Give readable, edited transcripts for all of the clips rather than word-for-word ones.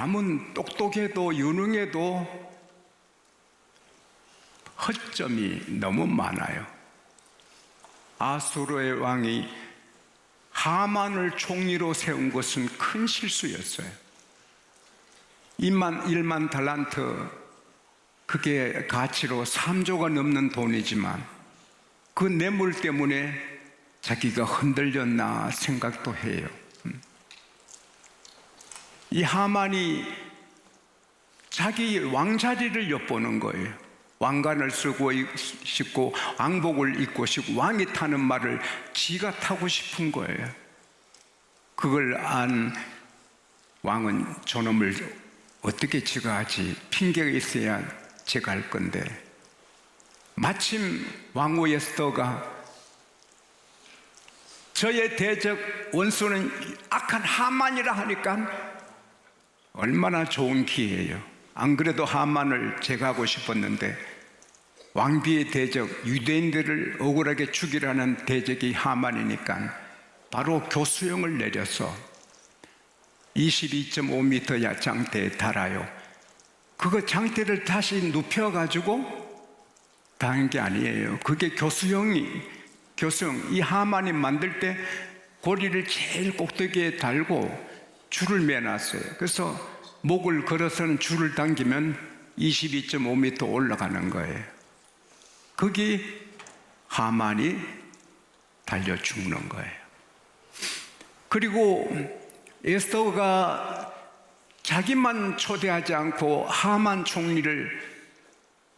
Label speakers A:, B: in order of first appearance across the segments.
A: 남은 똑똑해도 유능해도 허점이 너무 많아요. 아수르의 왕이 하만을 총리로 세운 것은 큰 실수였어요. 1만 달란트, 그게 가치로 3조가 넘는 돈이지만 그 뇌물 때문에 자기가 흔들렸나 생각도 해요. 이 하만이 자기 왕자리를 엿보는 거예요. 왕관을 쓰고 싶고 왕복을 입고 싶고 왕이 타는 말을 지가 타고 싶은 거예요. 그걸 안 왕은 저놈을 어떻게 제가 하지? 핑계가 있어야 제가 할 건데, 마침 왕후 에스더가 저의 대적 원수는 악한 하만이라 하니까 얼마나 좋은 기회예요. 안 그래도 하만을 제거하고 싶었는데 왕비의 대적, 유대인들을 억울하게 죽이라는 대적이 하만이니까 바로 교수형을 내려서 22.5m 장대에 달아요. 그거 장대를 다시 눕혀가지고 당한 게 아니에요. 그게 교수형, 이 하만이 만들 때 고리를 제일 꼭대기에 달고 줄을 매놨어요. 그래서 목을 걸어서는 줄을 당기면 22.5m 올라가는 거예요. 거기 하만이 달려 죽는 거예요. 그리고 에스더가 자기만 초대하지 않고 하만 총리를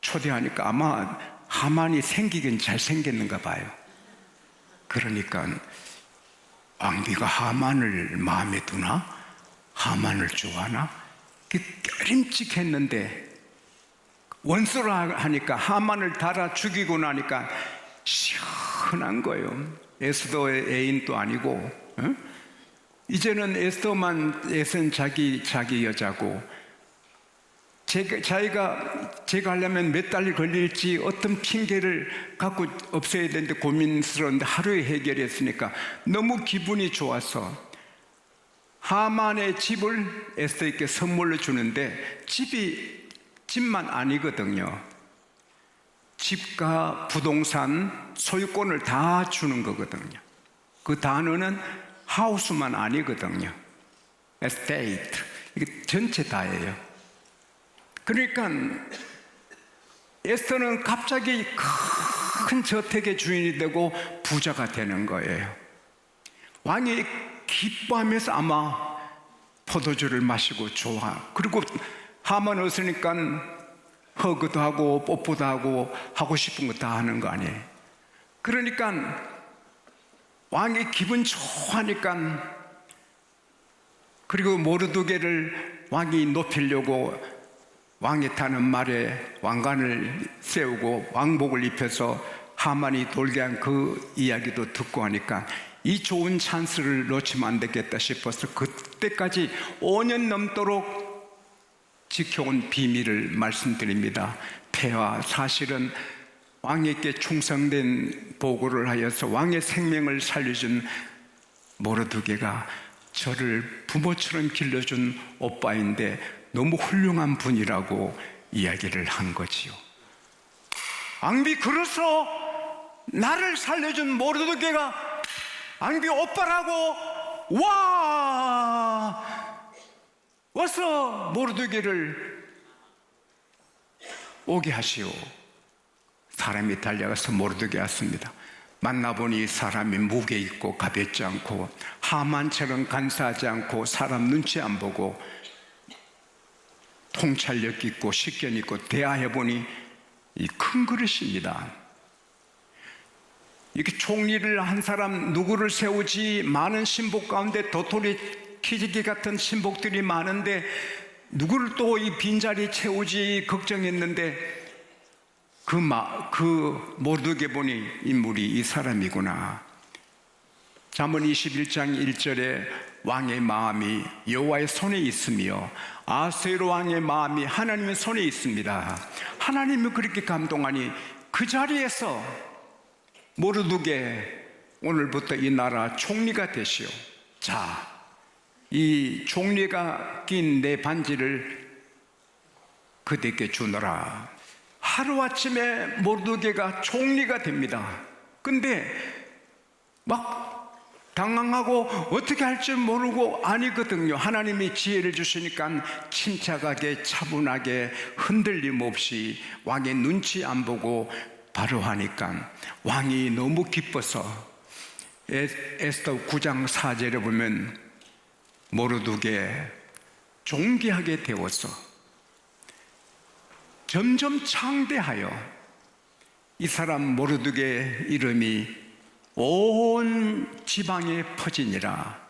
A: 초대하니까 아마 하만이 생기긴 잘생겼는가 봐요. 그러니까 왕비가 하만을 마음에 두나? 하만을 좋아하나? 깨림칙했는데 원수라 하니까 하만을 달아 죽이고 나니까 시원한 거예요. 에스더의 애인도 아니고, 이제는 에스더만 애쓴 자기 여자고, 제가 하려면 몇 달 걸릴지 어떤 핑계를 갖고 없애야 되는데 고민스러운데 하루에 해결했으니까 너무 기분이 좋아서 하만의 집을 에스더에게 선물로 주는데 집만 아니거든요. 집과 부동산 소유권을 다 주는 거거든요. 그 단어는 하우스만 아니거든요. 에스테이트, 이게 전체 다예요. 그러니까 에스더는 갑자기 큰 저택의 주인이 되고 부자가 되는 거예요. 왕이 기뻐하면서 아마 포도주를 마시고 좋아. 그리고 하만 없으니까 허그도 하고 뽀뽀도 하고 싶은 거 다 하는 거 아니에요. 그러니까 왕이 기분 좋아하니까, 그리고 모르드게를 왕이 높이려고 왕이 타는 말에 왕관을 세우고 왕복을 입혀서 하만이 돌게 한 그 이야기도 듣고 하니까 이 좋은 찬스를 놓치면 안 되겠다 싶어서 그때까지 5년 넘도록 지켜온 비밀을 말씀드립니다. 폐하, 사실은 왕에게 충성된 보고를 하여서 왕의 생명을 살려준 모르드게가 저를 부모처럼 길러준 오빠인데 너무 훌륭한 분이라고 이야기를 한 거지요. 왕비, 그래서 나를 살려준 모르드게가 왕비 오빠라고? 와서 모르드게를 오게 하시오. 사람이 달려가서 모르드게 왔습니다. 만나보니 사람이 무게 있고 가볍지 않고 하만처럼 간사하지 않고 사람 눈치 안 보고 통찰력 있고 식견 있고, 대화해보니 이 큰 그릇입니다. 이렇게 총리를 한 사람 누구를 세우지? 많은 신복 가운데 도토리 키지기 같은 신복들이 많은데 누구를 또 이 빈자리 채우지 걱정했는데 그 모르드게 보니 인물이 이 사람이구나. 잠언 21장 1절에 왕의 마음이 여호와의 손에 있으며 아하스웨로 왕의 마음이 하나님의 손에 있습니다. 하나님이 그렇게 감동하니 그 자리에서 모르드게 오늘부터 이 나라 총리가 되시오. 자, 이 종리가 낀 내 반지를 그대께 주노라. 하루아침에 모르드게가 총리가 됩니다. 근데 막 당황하고 어떻게 할 줄 모르고 아니거든요. 하나님이 지혜를 주시니까 침착하게 차분하게 흔들림 없이 왕의 눈치 안 보고 바로 하니까 왕이 너무 기뻐서 에스더 9장 4절에 보면 모르드게 존귀하게 되어서 점점 창대하여 이 사람 모르드게 이름이 온 지방에 퍼지니라.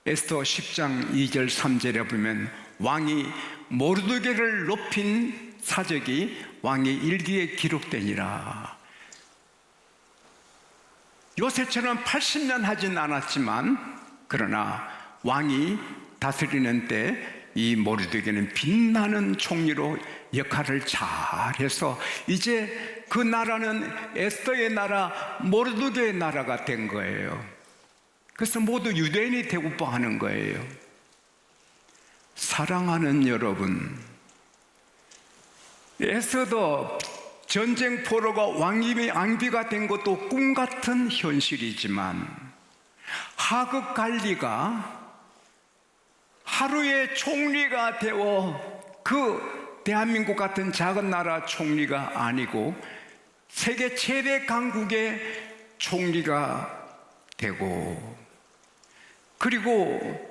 A: 에스더 10장 2절 3절에 보면 왕이 모르드게를 높인 사적이 왕의 일기에 기록되니라. 요새처럼 80년 하진 않았지만 그러나 왕이 다스리는 때 이 모르드게는 빛나는 총리로 역할을 잘해서 이제 그 나라는 에스더의 나라, 모르드게의 나라가 된 거예요. 그래서 모두 유대인이 되고 하는 거예요. 사랑하는 여러분, 에스더 전쟁 포로가 왕비가 된 것도 꿈 같은 현실이지만 하급 관리가 하루의 총리가 되어 그 대한민국 같은 작은 나라 총리가 아니고 세계 최대 강국의 총리가 되고, 그리고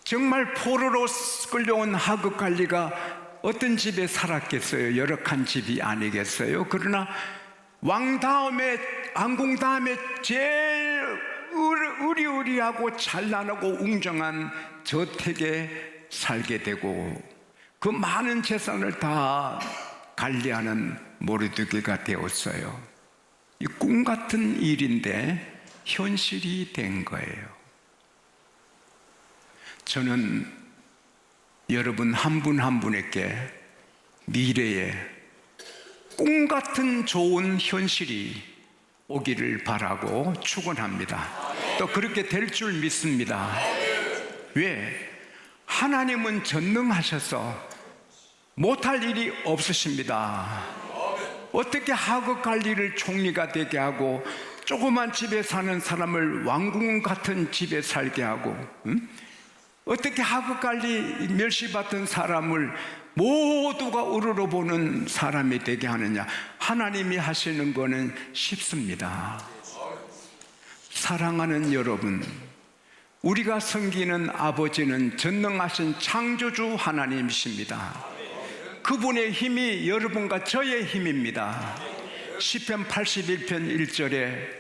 A: 정말 포로로 끌려온 하급 관리가 어떤 집에 살았겠어요? 열악한 집이 아니겠어요? 그러나 왕 다음에, 왕궁 다음에 제일 의리의리하고 찬란하고 웅장한 저택에 살게 되고 그 많은 재산을 다 관리하는 모르드게가 되었어요. 이 꿈 같은 일인데 현실이 된 거예요. 저는 여러분 한 분 한 분에게 미래에 꿈 같은 좋은 현실이 오기를 바라고 축원합니다. 또 그렇게 될 줄 믿습니다. 왜? 하나님은 전능하셔서 못할 일이 없으십니다. 어떻게 하급 관리를 총리가 되게 하고 조그만 집에 사는 사람을 왕궁 같은 집에 살게 하고, 어떻게 하급 관리 멸시받던 사람을 모두가 우러러보는 사람이 되게 하느냐? 하나님이 하시는 거는 쉽습니다. 사랑하는 여러분, 우리가 섬기는 아버지는 전능하신 창조주 하나님이십니다. 그분의 힘이 여러분과 저의 힘입니다. 시편 81편 1절에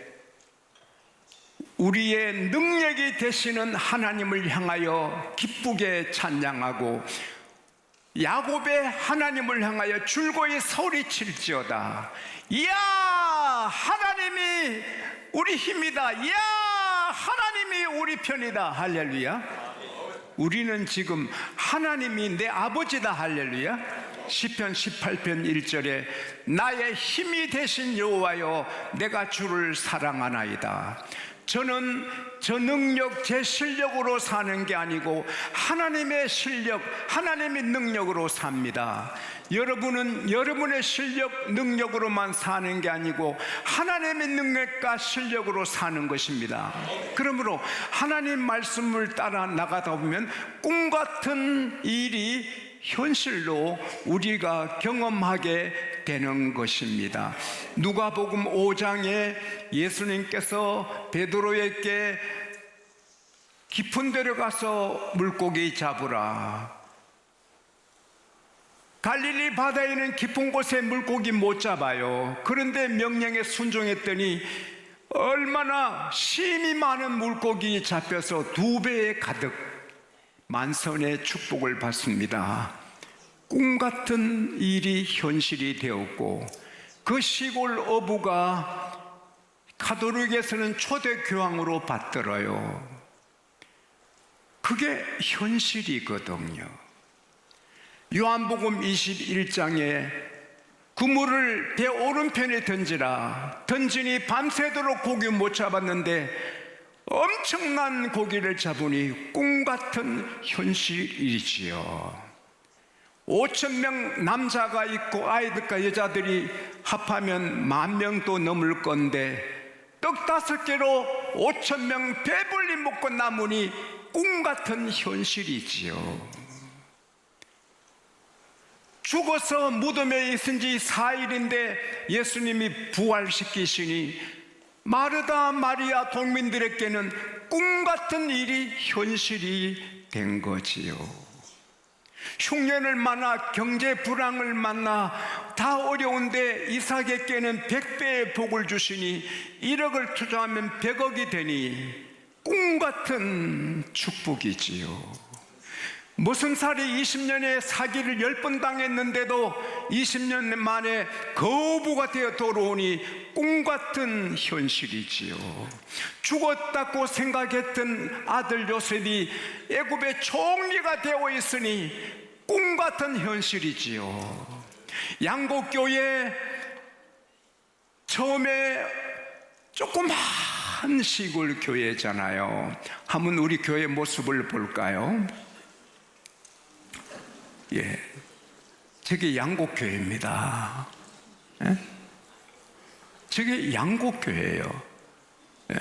A: 우리의 능력이 되시는 하나님을 향하여 기쁘게 찬양하고 야곱의 하나님을 향하여 줄거이 소리칠지어다. 이야, 하나님이 우리 힘이다. 이야, 하나님이 우리 편이다. 할렐루야. 우리는 지금 하나님이 내 아버지다. 할렐루야. 시편 18편 1절에 나의 힘이 되신 여호와여, 내가 주를 사랑하나이다. 저는 저 능력, 제 실력으로 사는 게 아니고 하나님의 실력, 하나님의 능력으로 삽니다. 여러분은 여러분의 실력, 능력으로만 사는 게 아니고 하나님의 능력과 실력으로 사는 것입니다. 그러므로 하나님 말씀을 따라 나가다 보면 꿈 같은 일이 현실로 우리가 경험하게 되는 것입니다. 누가복음 5장에 예수님께서 베드로에게 깊은 데로 가서 물고기 잡으라. 갈릴리 바다에 있는 깊은 곳에 물고기 못 잡아요. 그런데 명령에 순종했더니 얼마나 심이 많은 물고기 잡혀서 2배에 가득 만선의 축복을 받습니다. 꿈 같은 일이 현실이 되었고, 그 시골 어부가 가톨릭에서는 초대 교황으로 받들어요. 그게 현실이거든요. 요한복음 21장에 그물을 배 오른편에 던지라. 던지니 밤새도록 고기 못 잡았는데 엄청난 고기를 잡으니 꿈 같은 현실이지요. 5,000명 남자가 있고 아이들과 여자들이 합하면 10,000명도 넘을 건데 떡 5개로 5,000명 배불리 먹고 남으니 꿈 같은 현실이지요. 죽어서 무덤에 있은 지 4일인데 예수님이 부활시키시니 마르다 마리아 동민들에게는 꿈 같은 일이 현실이 된 거지요. 흉년을 만나 경제 불황을 만나 다 어려운데 이삭에게는 100배의 복을 주시니 1억을 투자하면 100억이 되니 꿈 같은 축복이지요. 무슨 살이 20년에 사기를 10번 당했는데도 20년 만에 거부가 되어 돌아오니 꿈 같은 현실이지요. 죽었다고 생각했던 아들 요셉이 애굽의 총리가 되어 있으니 꿈 같은 현실이지요. 양곡교회 처음에 조그만 시골 교회잖아요. 한번 우리 교회 모습을 볼까요? 예, 저게 양곡교회입니다. 예? 저게 양곡교회예요. 예.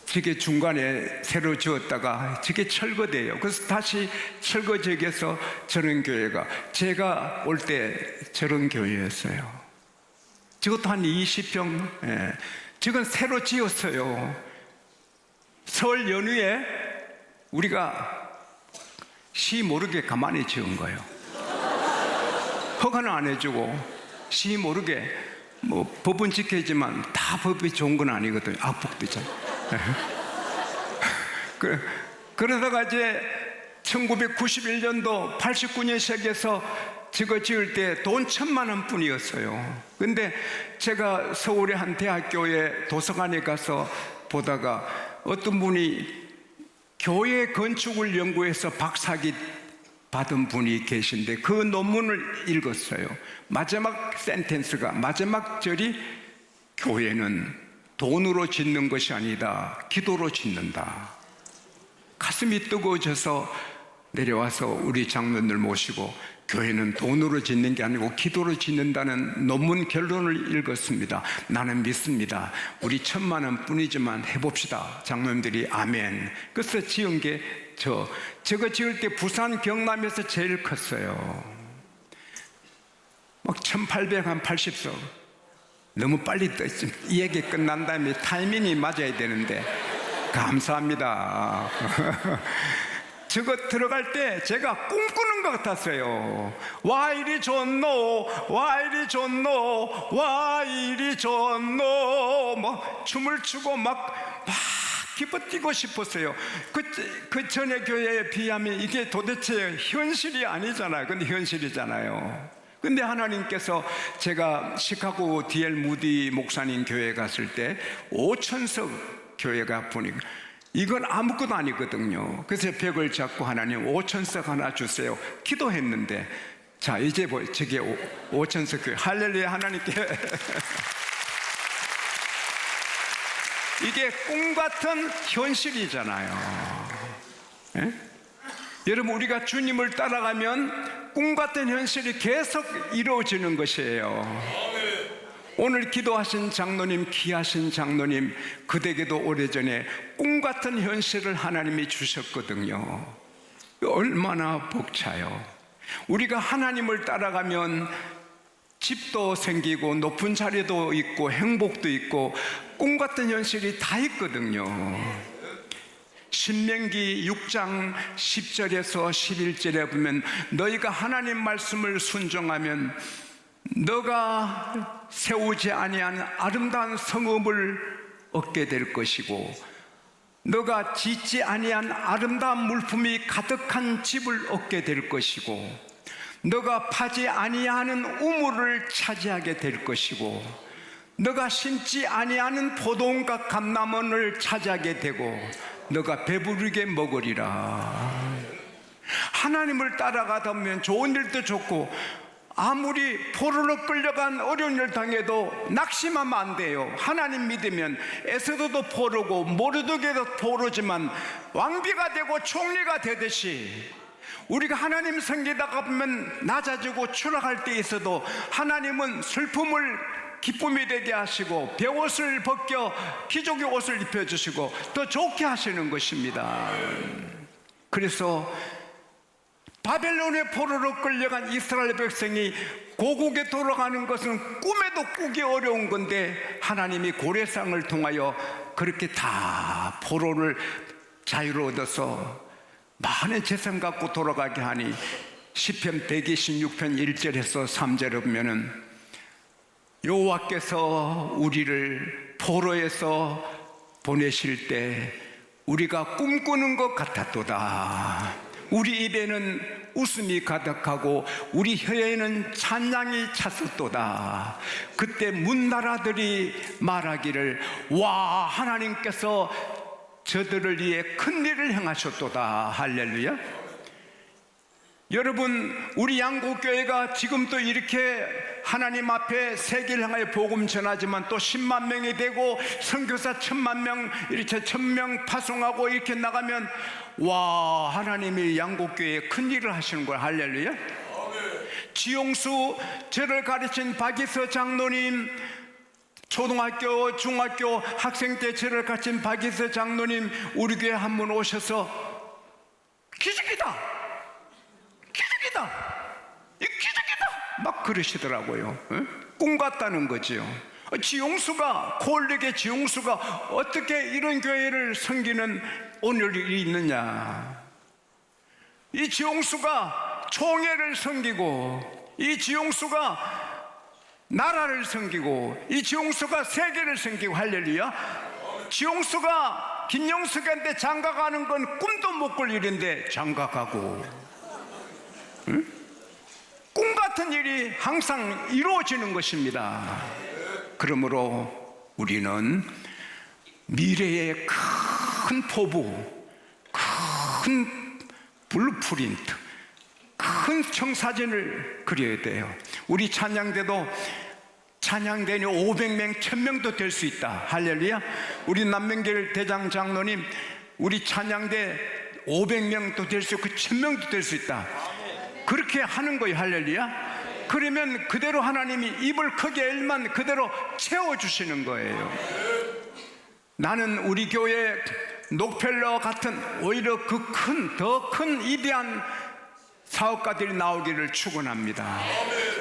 A: 저게 중간에 새로 지었다가 저게 철거돼요. 그래서 다시 철거지역에서 저런 교회가, 제가 올 때 저런 교회였어요. 저것도 한 20평. 예. 저건 새로 지었어요. 설 연휴에 우리가 시 모르게 가만히 지은 거예요. 허가는 안 해주고 시 모르게, 뭐 법은 지켜야지만 다 법이 좋은 건 아니거든요. 악복도 있잖아요. 그러다가 이제 1991년도 89년 시작해서 저거 지을 때 돈 1,000만 원 뿐이었어요. 근데 제가 서울의 한 대학교에 도서관에 가서 보다가 어떤 분이 교회 건축을 연구해서 박사학위 받은 분이 계신데 그 논문을 읽었어요. 마지막 센텐스가, 마지막 절이 교회는 돈으로 짓는 것이 아니다, 기도로 짓는다. 가슴이 뜨거워져서 내려와서 우리 장로들 모시고 교회는 돈으로 짓는 게 아니고 기도로 짓는다는 논문 결론을 읽었습니다. 나는 믿습니다. 우리 1,000만 원 뿐이지만 해봅시다. 장로님들이 아멘. 그래서 지은 게 저거 지을 때 부산 경남에서 제일 컸어요. 막 1,880석. 너무 빨리 이 얘기 끝난 다음에 타이밍이 맞아야 되는데 감사합니다. 저거 들어갈 때 제가 꿈꾸는 것 같았어요. 와 이리 좋노, 와 이리 좋노, 와 이리 좋노. 막 춤을 추고 막 기뻐 뛰고 싶었어요. 그 전에 교회에 비하면 이게 도대체 현실이 아니잖아요. 근데 현실이잖아요. 근데 하나님께서, 제가 시카고 D.L. 무디 목사님 교회에 갔을 때 5,000석 교회가 보니까 이건 아무것도 아니거든요. 그래서 벽을 잡고 하나님 5,000석 하나 주세요 기도했는데, 자 이제 저게 5,000석 교회. 할렐루야. 하나님께 이게 꿈 같은 현실이잖아요. 예? 여러분, 우리가 주님을 따라가면 꿈 같은 현실이 계속 이루어지는 것이에요. 오늘 기도하신 장로님, 귀하신 장로님, 그대에게도 오래전에 꿈 같은 현실을 하나님이 주셨거든요. 얼마나 벅차요. 우리가 하나님을 따라가면 집도 생기고 높은 자리도 있고 행복도 있고 꿈 같은 현실이 다 있거든요. 신명기 6장 10절에서 11절에 보면 너희가 하나님 말씀을 순종하면 너가 세우지 아니한 아름다운 성읍을 얻게 될 것이고 너가 짓지 아니한 아름다운 물품이 가득한 집을 얻게 될 것이고 너가 파지 아니하는 우물을 차지하게 될 것이고 너가 심지 아니하는 포도원과 감람원을 차지하게 되고 너가 배부르게 먹으리라. 하나님을 따라가다 보면 좋은 일도 좋고 아무리 포로로 끌려간 어려운 일 당해도 낙심하면 안 돼요. 하나님 믿으면 에스더도 포로고 모르드게도 포로지만 왕비가 되고 총리가 되듯이 우리가 하나님 섬기다가 보면 낮아지고 추락할 때 있어도 하나님은 슬픔을 기쁨이 되게 하시고 베옷을 벗겨 기족의 옷을 입혀주시고 더 좋게 하시는 것입니다. 그래서 바벨론의 포로로 끌려간 이스라엘 백성이 고국에 돌아가는 것은 꿈에도 꾸기 어려운 건데 하나님이 고레상을 통하여 그렇게 다 포로를 자유로 얻어서 많은 재산 갖고 돌아가게 하니 시편 126편 1절에서 3절에 보면은 여호와께서 우리를 포로에서 보내실 때 우리가 꿈꾸는 것 같았도다. 우리 입에는 웃음이 가득하고 우리 혀에는 찬양이 찼었도다. 그때 문나라들이 말하기를 와, 하나님께서 저들을 위해 큰 일을 행하셨도다. 할렐루야. 여러분, 우리 양곡교회가 지금도 이렇게 하나님 앞에 세계를 향하여 복음 전하지만 또 10만 명이 되고 선교사 1000만 명, 이렇게 1000명 파송하고 이렇게 나가면 와, 하나님이 양곡교회에 큰 일을 하시는 거야. 할렐루야. 지용수 저를 가르친 박이서 장로님, 초등학교, 중학교 학생 때 저를 가르친 박이서 장로님 우리 교회 한 분 오셔서 기적이다, 기적이다, 이 기적이다 막 그러시더라고요. 꿈 같다는 거지요. 지용수가, 콜릭의 지용수가 어떻게 이런 교회를 섬기는 오늘이 있느냐. 이 지용수가 총회를 섬기고, 이 지용수가 나라를 섬기고, 이 지용수가 세계를 섬기고. 할렐루야. 지용수가 김영숙한테 장가가는 건 꿈도 못 꿀 일인데 장가가고, 응? 꿈 같은 일이 항상 이루어지는 것입니다. 그러므로 우리는 미래의 큰 포부, 큰 블루프린트, 큰 청사진을 그려야 돼요. 우리 찬양대도 찬양대니 500명, 1000명도 될 수 있다. 할렐루야. 우리 남명길 대장 장로님, 우리 찬양대 500명도 될 수 있고 1000명도 될 수 있다. 그렇게 하는 거예요. 할렐루야. 그러면 그대로 하나님이 입을 크게 열만 그대로 채워주시는 거예요. 나는 우리 교회 녹펠러 같은 오히려 그 더 큰 위대한 사업가들이 나오기를 축원합니다.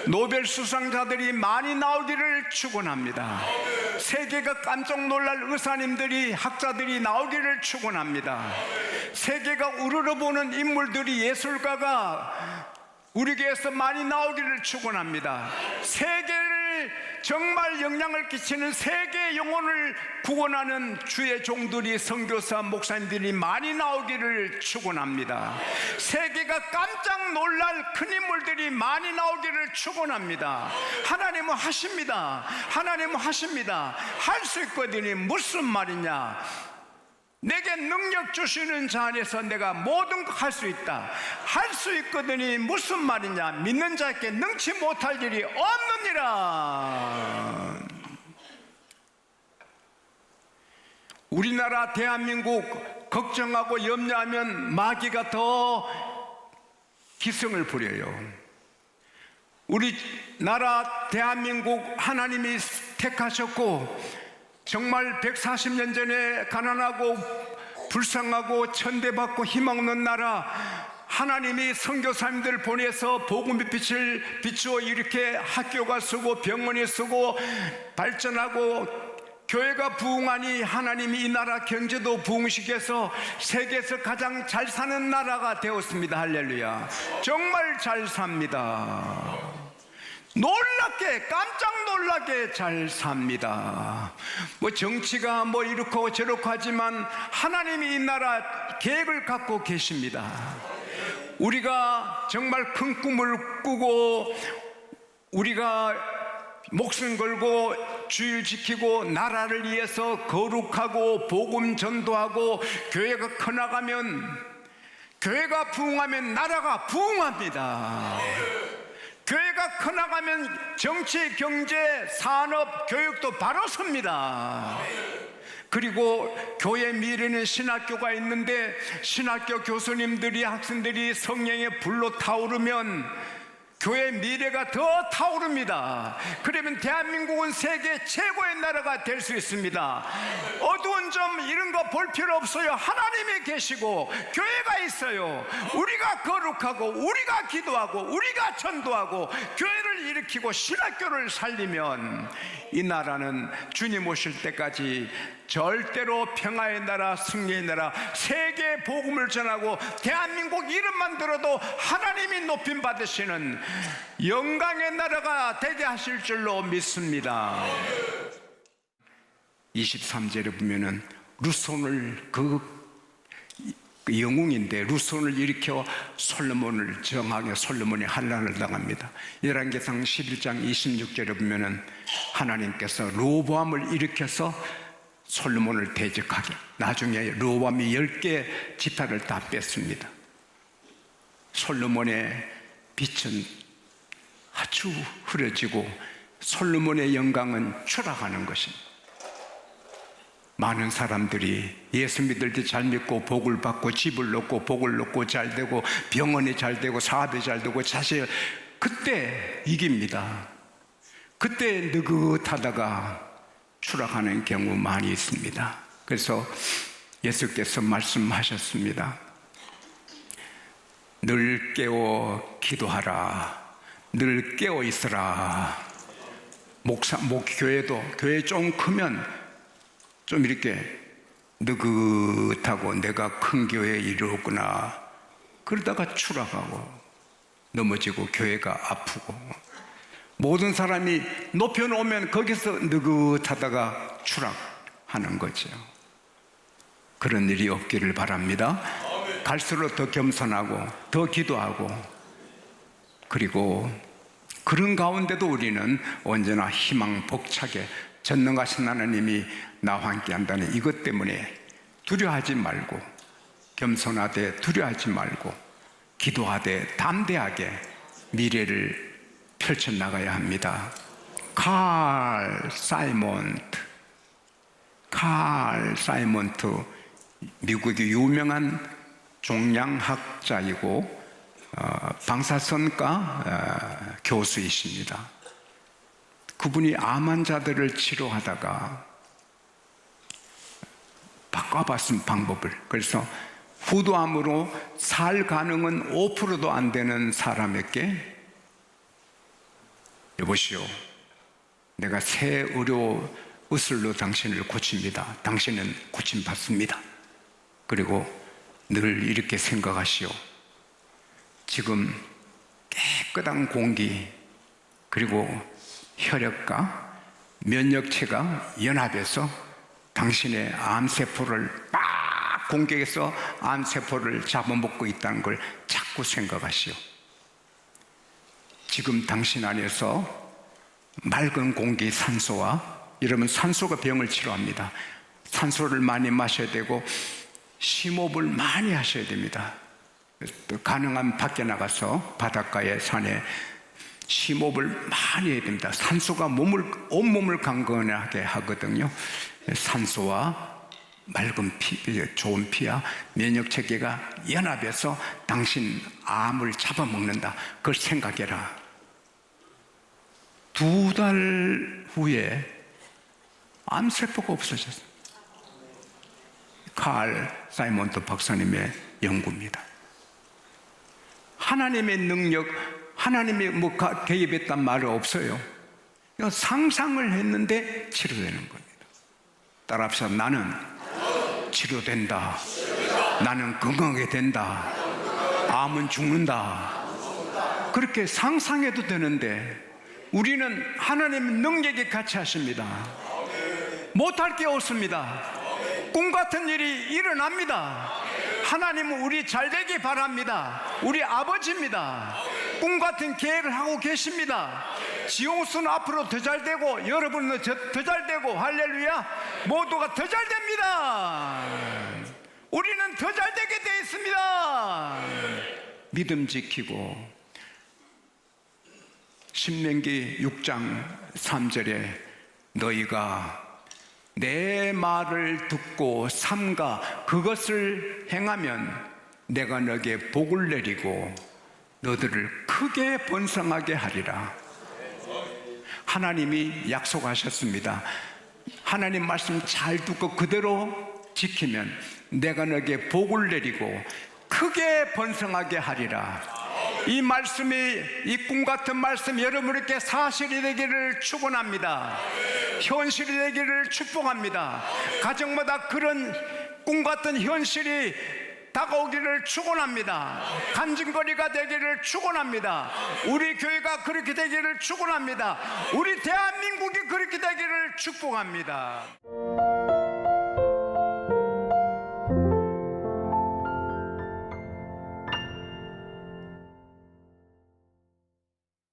A: 노벨 수상자들이 많이 나오기를 축원합니다. 세계가 깜짝 놀랄 의사님들이, 학자들이 나오기를 축원합니다. 세계가 우러러보는 인물들이, 예술가가 우리 교회에서 많이 나오기를 축원합니다. 세계를 정말 영향을 끼치는 세계 영혼을 구원하는 주의 종들이, 선교사, 목사님들이 많이 나오기를 축원합니다. 세계가 깜짝 놀랄 큰 인물들이 많이 나오기를 축원합니다. 하나님은 하십니다. 하나님은 하십니다. 할 수 있거든요. 무슨 말이냐? 내게 능력 주시는 자 안에서 내가 모든 것 할 수 있다. 할 수 있거든요. 무슨 말이냐? 믿는 자에게 능치 못할 일이 없느니라. 우리나라 대한민국 걱정하고 염려하면 마귀가 더 기승을 부려요. 우리 나라 대한민국 하나님이 택하셨고, 정말 140년 전에 가난하고 불쌍하고 천대받고 힘없는 나라, 하나님이 선교사님들 보내서 복음의 빛을 비추어 이렇게 학교가 쓰고 병원이 쓰고 발전하고 교회가 부흥하니 하나님이 이 나라 경제도 부흥시켜서 세계에서 가장 잘 사는 나라가 되었습니다. 할렐루야. 정말 잘 삽니다. 놀랍게, 깜짝 놀라게 잘 삽니다. 뭐 정치가 뭐 이렇고 저렇고 하지만 하나님이 이 나라 계획을 갖고 계십니다. 우리가 정말 큰 꿈을 꾸고 우리가 목숨 걸고 주일 지키고 나라를 위해서 거룩하고 복음 전도하고 교회가 커나가면, 교회가 부흥하면 나라가 부흥합니다. 교회가 교회가 커나가면 정치, 경제, 산업, 교육도 바로 섭니다. 그리고 교회 미래는 신학교가 있는데 신학교 교수님들이, 학생들이 성령의 불로 타오르면 교회 미래가 더 타오릅니다. 그러면 대한민국은 세계 최고의 나라가 될 수 있습니다. 어두운 점 이런 거 볼 필요 없어요. 하나님이 계시고 교회가 있어요. 우리가 거룩하고 우리가 기도하고 우리가 전도하고 교회를 일으키고 신학교를 살리면 이 나라는 주님 오실 때까지 절대로 평화의 나라, 승리의 나라, 세계 복음을 전하고 대한민국 이름만 들어도 하나님이 높임 받으시는 영광의 나라가 되게 하실 줄로 믿습니다. 23절에 보면은 루손을 그 영웅인데 루손을 일으켜 솔로몬을 정하게 솔로몬이 환난을 당합니다. 열왕기상 11장 26절에 보면은 하나님께서 르호보암을 일으켜서 솔로몬을 대적하게, 나중에 르호보암이 10개 지파를 다 뺐습니다. 솔로몬의 빛은 아주 흐려지고 솔로몬의 영광은 추락하는 것입니다. 많은 사람들이 예수 믿을 때 잘 믿고 복을 받고 집을 얻고 복을 얻고 잘 되고 병원이 잘 되고 사업이 잘 되고 사실 그때 이깁니다. 그때 느긋하다가 추락하는 경우 많이 있습니다. 그래서 예수께서 말씀하셨습니다. 늘 깨어 기도하라. 늘 깨어 있으라. 교회도 교회 좀 크면 좀 이렇게 느긋하고 내가 큰 교회에 이르렀구나. 그러다가 추락하고 넘어지고 교회가 아프고 모든 사람이 높여놓으면 거기서 느긋하다가 추락하는 거죠. 그런 일이 없기를 바랍니다. 갈수록 더 겸손하고 더 기도하고 그리고 그런 가운데도 우리는 언제나 희망 벅차게 전능하신 하나님이 나와 함께 한다는 이것 때문에 두려워하지 말고 겸손하되 두려워하지 말고 기도하되 담대하게 미래를 펼쳐나가야 합니다. 칼 사이먼트 미국의 유명한 종양학자이고 방사선과 교수이십니다. 그분이 암 환자들을 치료하다가 바꿔봤은 방법을. 그래서 후두암으로 살 가능은 5%도 안 되는 사람에게 여보시오, 내가 새 의료 의술로 당신을 고칩니다. 당신은 고침받습니다. 그리고 늘 이렇게 생각하시오. 지금 깨끗한 공기 그리고 혈액과 면역체가 연합해서 당신의 암세포를 막 공격해서 암세포를 잡아먹고 있다는 걸 자꾸 생각하시오. 지금 당신 안에서 맑은 공기 산소와, 이러면 산소가 병을 치료합니다. 산소를 많이 마셔야 되고 심호흡을 많이 하셔야 됩니다. 가능한 밖에 나가서 바닷가에 산에 심호흡을 많이 해야 됩니다. 산소가 온몸을 강건하게 하거든요. 산소와 맑은 피, 좋은 피와 면역체계가 연합해서 당신 암을 잡아먹는다. 그걸 생각해라. 2달 후에 암세포가 없어졌어요. 칼 사이먼트 박사님의 연구입니다. 하나님의 능력, 하나님이 개입했단 말은 없어요. 상상을 했는데 치료되는 겁니다. 따라합시다. 나는 치료된다. 나는 건강하게 된다. 암은 죽는다. 그렇게 상상해도 되는데 우리는 하나님의 능력이 같이 하십니다. 못할 게 없습니다. 꿈 같은 일이 일어납니다. 하나님은 우리 잘되기 바랍니다. 우리 아버지입니다. 꿈 같은 계획을 하고 계십니다. 지용수는 앞으로 더 잘되고 여러분은 더 잘되고 할렐루야, 모두가 더 잘됩니다. 우리는 더 잘되게 되어 있습니다. 믿음 지키고 신명기 6장 3절에 너희가 내 말을 듣고 삼가 그것을 행하면 내가 너에게 복을 내리고 너희들을 크게 번성하게 하리라. 하나님이 약속하셨습니다. 하나님 말씀 잘 듣고 그대로 지키면 내가 너에게 복을 내리고 크게 번성하게 하리라. 이 말씀이, 이 꿈 같은 말씀 여러분에게 사실이 되기를 축원합니다. 현실이 되기를 축복합니다. 가정마다 그런 꿈 같은 현실이 다가오기를 축원합니다. 간증거리가 되기를 축원합니다. 우리 교회가 그렇게 되기를 축원합니다. 우리 대한민국이 그렇게 되기를 축복합니다.